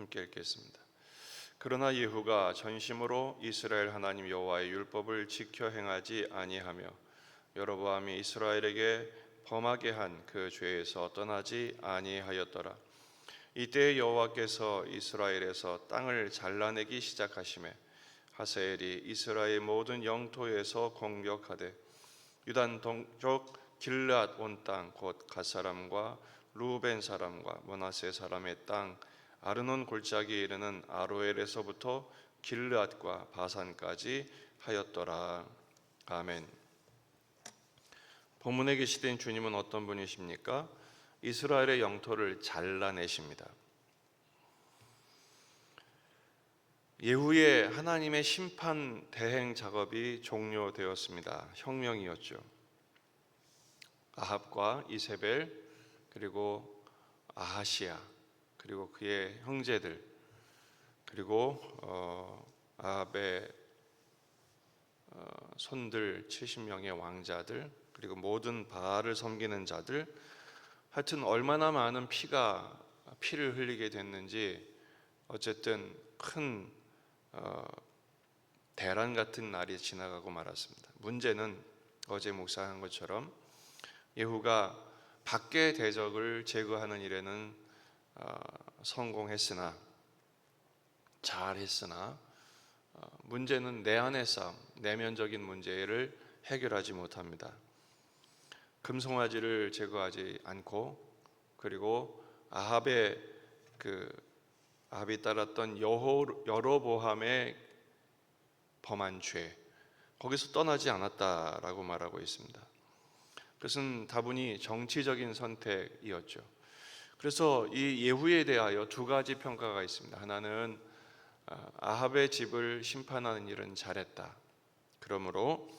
함께 읽겠습니다. 그러나 예후가 전심으로 이스라엘 하나님 여호와의 율법을 지켜 행하지 아니하며 여로보암이 이스라엘에게 범하게 한 그 죄에서 떠나지 아니하였더라. 이때 여호와께서 이스라엘에서 땅을 잘라내기 시작하시매 하세엘이 이스라엘 모든 영토에서 공격하되 유단 동쪽 길앗 온 땅 곧 갓 사람과 루벤 사람과 므낫세 사람의 땅 아르논 골짜기에 이르는 아로엘에서부터 길앗과 바산까지 하였더라. 아멘. 본문에 계시된 주님은 어떤 분이십니까? 이스라엘의 영토를 잘라내십니다. 예후에 하나님의 심판 대행 작업이 종료되었습니다. 혁명이었죠. 아합과 이세벨 그리고 아하시아 그리고 그의 형제들 그리고 아합의 손들 70명의 왕자들 그리고 모든 바알을 섬기는 자들, 하여튼 얼마나 많은 피를 흘리게 됐는지 어쨌든 큰 대란 같은 날이 지나가고 말았습니다. 문제는 어제 묵상한 것처럼 예후가 밖의 대적을 제거하는 일에는 성공했으나 잘했으나 문제는 내 안의 싸움, 내면적인 문제를 해결하지 못합니다. 금송아지를 제거하지 않고 그리고 아합이 따랐던 여로보암의 범한 죄, 거기서 떠나지 않았다라고 말하고 있습니다. 그것은 다분히 정치적인 선택이었죠. 그래서 이 예후에 대하여 두 가지 평가가 있습니다. 하나는 아합의 집을 심판하는 일은 잘했다. 그러므로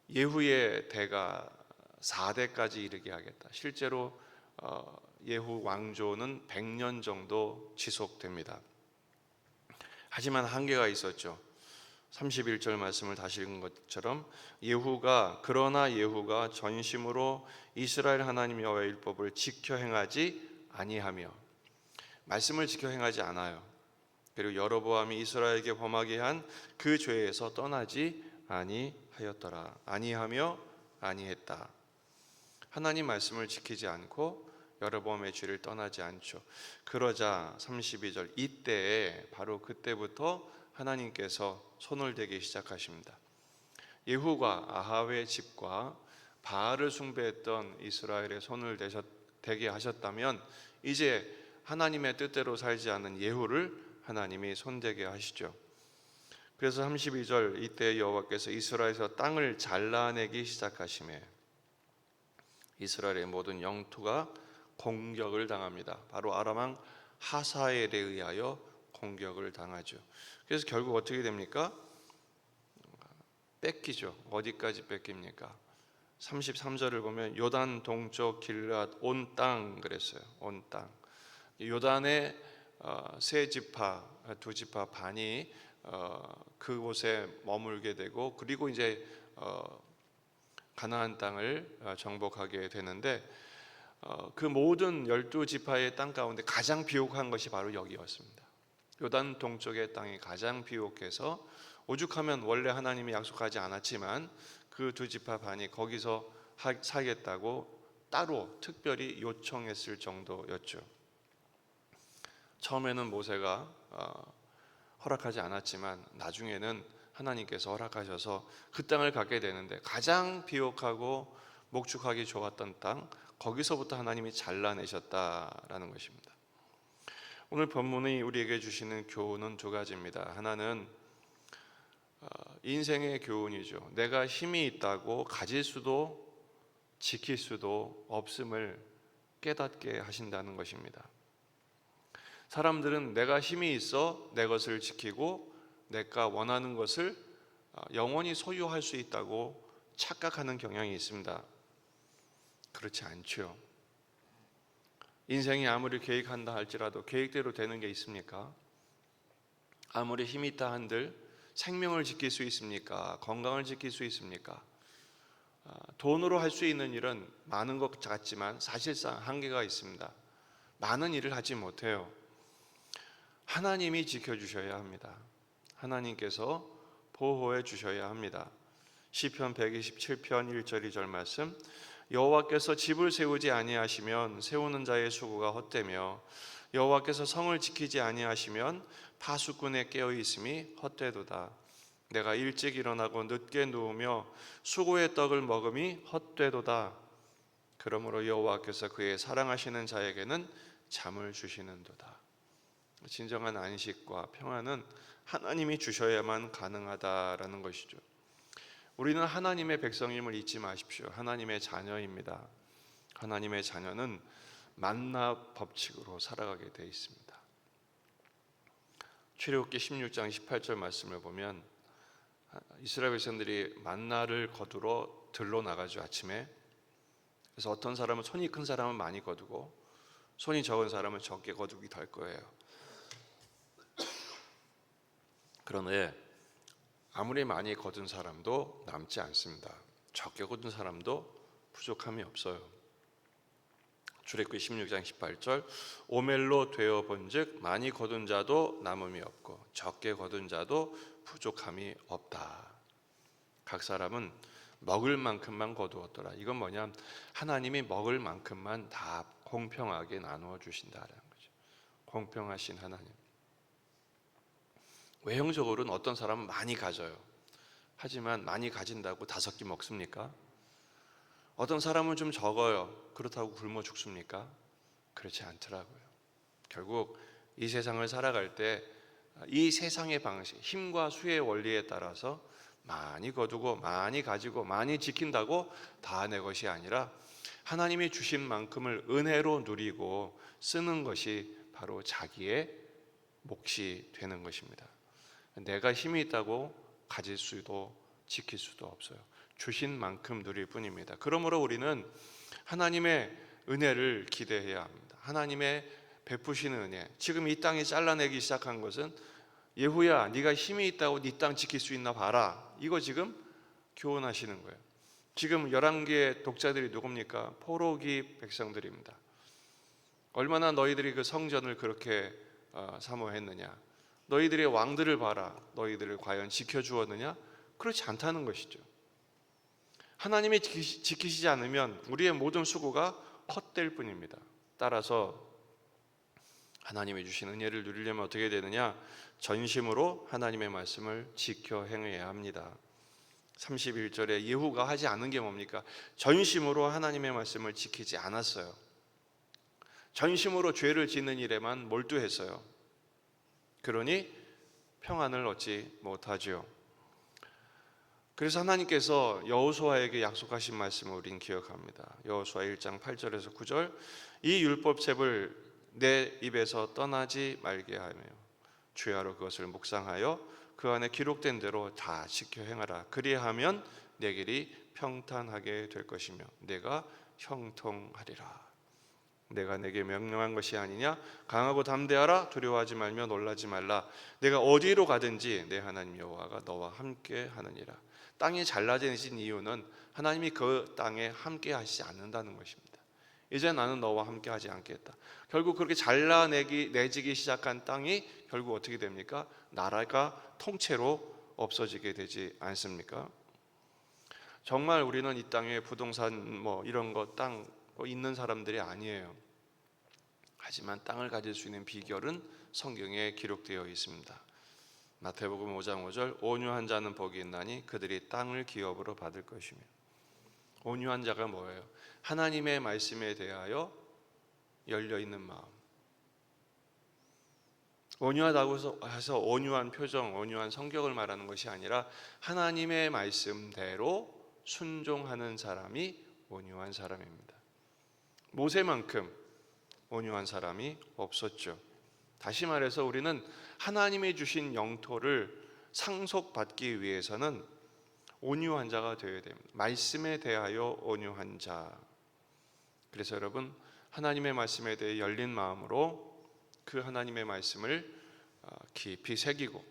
예후의 대가 4대까지 이르게 하겠다. 실제로 예후 왕조는 100년 정도 지속됩니다. 하지만 한계가 있었죠. 31절 말씀을 다시 읽은 것처럼 그러나 예후가 전심으로 이스라엘 하나님 여호와의 율법을 지켜 행하지 아니하며, 말씀을 지켜 행하지 않아요. 그리고 여로보암이 이스라엘에게 범하게 한 그 죄에서 떠나지 아니하였더라. 아니하며 아니했다. 하나님 말씀을 지키지 않고 여로보암의 죄를 떠나지 않죠. 그러자 32절 이때에 바로 그때부터 하나님께서 손을 대기 시작하십니다. 예후가 아합의 집과 바알을 숭배했던 이스라엘에 손을 대게 하셨다면 이제 하나님의 뜻대로 살지 않은 예후를 하나님이 손대게 하시죠. 그래서 32절 이때 여호와께서 이스라엘에서 땅을 잘라내기 시작하시매 이스라엘의 모든 영토가 공격을 당합니다. 바로 아람왕 하사엘에 의하여 공격을 당하죠. 그래서 결국 어떻게 됩니까? 뺏기죠. 어디까지 뺏깁니까? 33절을 보면 요단 동쪽 길앗 온 땅 그랬어요. 온 땅. 요단의 세 지파, 두 지파 반이 그곳에 머물게 되고 그리고 이제 가나안 땅을 정복하게 되는데 그 모든 12지파의 땅 가운데 가장 비옥한 것이 바로 여기였습니다. 요단 동쪽의 땅이 가장 비옥해서 오죽하면 원래 하나님이 약속하지 않았지만 그 두 지파 반이 거기서 살겠다고 따로 특별히 요청했을 정도였죠. 처음에는 모세가 허락하지 않았지만 나중에는 하나님께서 허락하셔서 그 땅을 갖게 되는데 가장 비옥하고 목축하기 좋았던 땅, 거기서부터 하나님이 잘라내셨다라는 것입니다. 오늘 본문이 우리에게 주시는 교훈은 두 가지입니다. 하나는 인생의 교훈이죠. 내가 힘이 있다고 가질 수도 지킬 수도 없음을 깨닫게 하신다는 것입니다. 사람들은 내가 힘이 있어 내 것을 지키고 내가 원하는 것을 영원히 소유할 수 있다고 착각하는 경향이 있습니다. 그렇지 않죠. 인생이 아무리 계획한다 할지라도 계획대로 되는 게 있습니까? 아무리 힘이 있다 한들 생명을 지킬 수 있습니까? 건강을 지킬 수 있습니까? 돈으로 할 수 있는 일은 많은 것 같지만 사실상 한계가 있습니다. 많은 일을 하지 못해요. 하나님이 지켜주셔야 합니다. 하나님께서 보호해 주셔야 합니다. 시편 127편 1절 2절 말씀, 여호와께서 집을 세우지 아니하시면 세우는 자의 수고가 헛되며 여호와께서 성을 지키지 아니하시면 파수꾼의 깨어 있음이 헛되도다. 내가 일찍 일어나고 늦게 누우며 수고의 떡을 먹음이 헛되도다. 그러므로 여호와께서 그의 사랑하시는 자에게는 잠을 주시는도다. 진정한 안식과 평안은 하나님이 주셔야만 가능하다라는 것이죠. 우리는 하나님의 백성임을 잊지 마십시오. 하나님의 자녀입니다. 하나님의 자녀는 만나 법칙으로 살아가게 되어 있습니다. 출애굽기 16장 18절 말씀을 보면 이스라엘 백성들이 만나를 거두러 들로 나가죠, 아침에. 그래서 어떤 사람은 손이 큰 사람은 많이 거두고 손이 적은 사람은 적게 거두게 될 거예요. 그런데 아무리 많이 거둔 사람도 남지 않습니다. 적게 거둔 사람도 부족함이 없어요. 출애굽기 16장 18절, 오멜로 되어 본즉 많이 거둔 자도 남음이 없고 적게 거둔 자도 부족함이 없다. 각 사람은 먹을 만큼만 거두었더라. 이건 뭐냐? 하나님이 먹을 만큼만 다 공평하게 나누어 주신다라는 거죠. 공평하신 하나님. 외형적으로는 어떤 사람은 많이 가져요. 하지만 많이 가진다고 5끼 먹습니까? 어떤 사람은 좀 적어요. 그렇다고 굶어 죽습니까? 그렇지 않더라고요. 결국 이 세상을 살아갈 때 이 세상의 방식, 힘과 수의 원리에 따라서 많이 거두고 많이 가지고 많이 지킨다고 다 내 것이 아니라 하나님이 주신 만큼을 은혜로 누리고 쓰는 것이 바로 자기의 몫이 되는 것입니다. 내가 힘이 있다고 가질 수도 지킬 수도 없어요. 주신 만큼 누릴 뿐입니다. 그러므로 우리는 하나님의 은혜를 기대해야 합니다. 하나님의 베푸시는 은혜. 지금 이 땅이 잘라내기 시작한 것은 예후야, 네가 힘이 있다고 네 땅 지킬 수 있나 봐라. 이거 지금 교훈하시는 거예요. 지금 11개의 독자들이 누굽니까? 포로기 백성들입니다. 얼마나 너희들이 그 성전을 그렇게 사모했느냐. 너희들의 왕들을 봐라. 너희들을 과연 지켜주었느냐? 그렇지 않다는 것이죠. 하나님이 지키시지 않으면 우리의 모든 수고가 헛될 뿐입니다. 따라서 하나님이 주신 은혜를 누리려면 어떻게 되느냐? 전심으로 하나님의 말씀을 지켜 행해야 합니다. 31절에 예후가 하지 않은 게 뭡니까? 전심으로 하나님의 말씀을 지키지 않았어요. 전심으로 죄를 짓는 일에만 몰두했어요. 그러니 평안을 얻지 못하죠. 그래서 하나님께서 여호수아에게 약속하신 말씀을 우리는 기억합니다. 여호수아 1장 8절에서 9절, 이 율법책을 내 입에서 떠나지 말게 하며 주야로 그것을 묵상하여 그 안에 기록된 대로 다 지켜 행하라. 그리하면 내 길이 평탄하게 될 것이며 내가 형통하리라. 내가 내게 명령한 것이 아니냐? 강하고 담대하라. 두려워하지 말며 놀라지 말라. 내가 어디로 가든지 내 하나님 여호와가 너와 함께 하느니라. 땅이 잘라진 이유는 하나님이 그 땅에 함께 하시지 않는다는 것입니다. 이제 나는 너와 함께 하지 않겠다. 결국 그렇게 잘라내지기 시작한 땅이 결국 어떻게 됩니까? 나라가 통째로 없어지게 되지 않습니까? 정말 우리는 이 땅에 부동산 이런 거 땅 있는 사람들이 아니에요. 하지만 땅을 가질 수 있는 비결은 성경에 기록되어 있습니다. 마태복음 5장 5절, 온유한 자는 복이 있나니 그들이 땅을 기업으로 받을 것이며. 온유한 자가 뭐예요? 하나님의 말씀에 대하여 열려있는 마음. 온유하다고 해서 온유한 표정, 온유한 성격을 말하는 것이 아니라 하나님의 말씀대로 순종하는 사람이 온유한 사람입니다. 모세만큼 온유한 사람이 없었죠. 다시 말해서 우리는 하나님이 주신 영토를 상속받기 위해서는 온유한 자가 되어야 됩니다. 말씀에 대하여 온유한 자. 그래서 여러분, 하나님의 말씀에 대해 열린 마음으로 그 하나님의 말씀을 깊이 새기고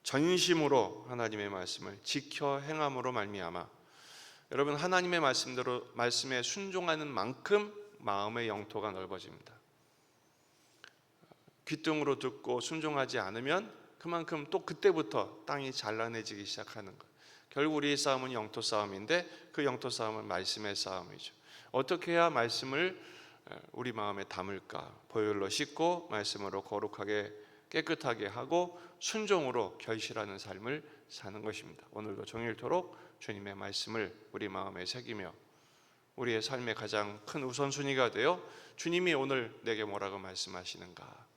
전심으로 하나님의 말씀을 지켜 행함으로 말미암아 여러분, 하나님의 말씀대로 말씀에 순종하는 만큼 마음의 영토가 넓어집니다. 귓등으로 듣고 순종하지 않으면 그만큼 또 그때부터 땅이 잘라내지기 시작하는 것. 결국 우리의 싸움은 영토 싸움인데 그 영토 싸움은 말씀의 싸움이죠. 어떻게 해야 말씀을 우리 마음에 담을까? 보혈로 씻고 말씀으로 거룩하게 깨끗하게 하고 순종으로 결실하는 삶을 사는 것입니다. 오늘도 종일토록 주님의 말씀을 우리 마음에 새기며 우리의 삶의 가장 큰 우선순위가 되어 주님이 오늘 내게 뭐라고 말씀하시는가,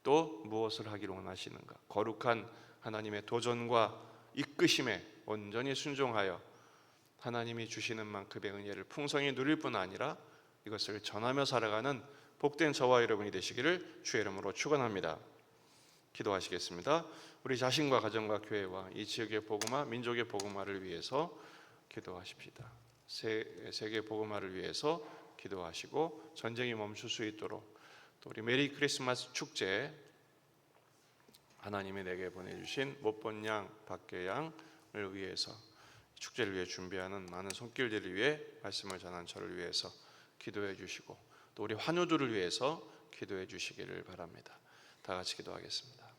또 무엇을 하기를 원하시는가, 거룩한 하나님의 도전과 이끄심에 온전히 순종하여 하나님이 주시는 만큼의 은혜를 풍성히 누릴 뿐 아니라 이것을 전하며 살아가는 복된 저와 여러분이 되시기를 주의 이름으로 축원합니다. 기도하시겠습니다. 우리 자신과 가정과 교회와 이 지역의 복음화, 민족의 복음화를 위해서 기도하십시다. 세계 복음화를 위해서 기도하시고 전쟁이 멈출 수 있도록, 또 우리 메리 크리스마스 축제 하나님이 내게 보내주신 못 본 양 밖의 양을 위해서, 축제를 위해 준비하는 많은 손길들을 위해 말씀을 전한 저를 위해서 기도해 주시고 또 우리 환우들을 위해서 기도해 주시기를 바랍니다. 다 같이 기도하겠습니다.